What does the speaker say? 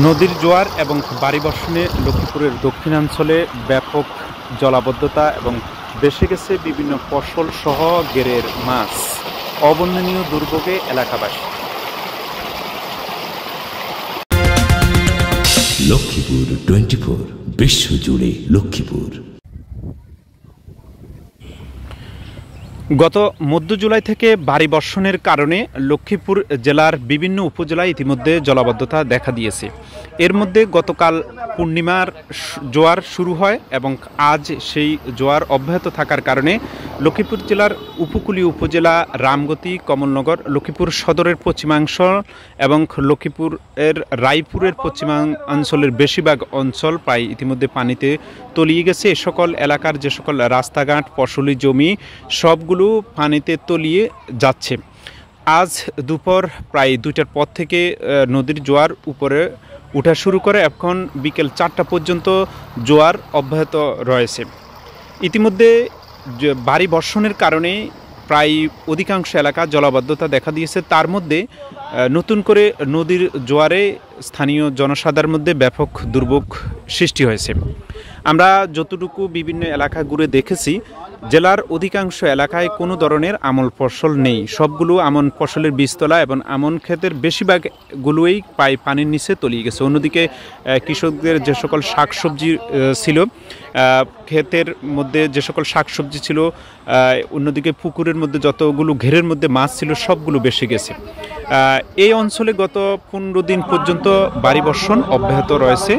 নদীর জোয়ার এবং ভারী বর্ষণে লক্ষ্মীপুরের দক্ষিণাঞ্চলে ব্যাপক জলাবদ্ধতা এবং ভেসে গেছে বিভিন্ন ফসল সহ গেরের মাছ। অবর্ণনীয় দুর্ভোগে এলাকাবাসী। লক্ষ্মীপুর 24 বিশ্বজুড়ে লক্ষ্মীপুর। গত মধ্য জুলাই থেকে ভারী বর্ষণের কারণে লক্ষ্মীপুর জেলার বিভিন্ন উপজেলায় ইতিমধ্যে জলাবদ্ধতা দেখা দিয়েছে। এর মধ্যে গতকাল পূর্ণিমার জোয়ার শুরু হয় এবং আজ সেই জোয়ার অব্যাহত থাকার কারণে লক্ষ্মীপুর জেলার উপকূলীয় উপজেলা রামগতি, কমলনগর, লক্ষ্মীপুর সদরের পশ্চিমাংশ এবং লক্ষ্মীপুরের রায়পুরের পশ্চিমাঞ্চলের বেশিরভাগ অঞ্চল প্রায় ইতিমধ্যে পানিতে তলিয়ে গেছে। এ সকল এলাকার যে সকল রাস্তাঘাট, ফসলি জমি সবগুলো পানিতে তলিয়ে যাচ্ছে। আজ দুপুর প্রায় 2টার পর থেকে নদীর জোয়ার উপরে উঠা শুরু করে, এখন বিকেল 4টা পর্যন্ত জোয়ার অব্যাহত রয়েছে। ইতিমধ্যে ভারী বর্ষণের কারণে প্রায় অধিকাংশ এলাকা জলাবদ্ধতা দেখা দিয়েছে। তার মধ্যে নতুন করে নদীর জোয়ারে স্থানীয় জনসাধারণের মধ্যে ব্যাপক দুর্ভোগ সৃষ্টি হয়েছে। আমরা যতটুকু বিভিন্ন এলাকা ঘুরে দেখেছি, জেলার অধিকাংশ এলাকায় কোনো ধরনের আমন ফসল নেই। সবগুলো আমন ফসলের বীজতলা এবং আমন ক্ষেতের বেশিরভাগগুলোই প্রায় পানির নিচে তলিয়ে গেছে। অন্যদিকে কৃষকদের যে সকল শাকসবজি ছিল, ক্ষেতের মধ্যে যে সকল শাকসবজি ছিল, অন্যদিকে পুকুরের মধ্যে যতগুলো ঘেরের মধ্যে মাছ ছিল সবগুলো বেশি গেছে। এই অঞ্চলে গত 15 দিন পর্যন্ত ভারী বর্ষণ অব্যাহত রয়েছে।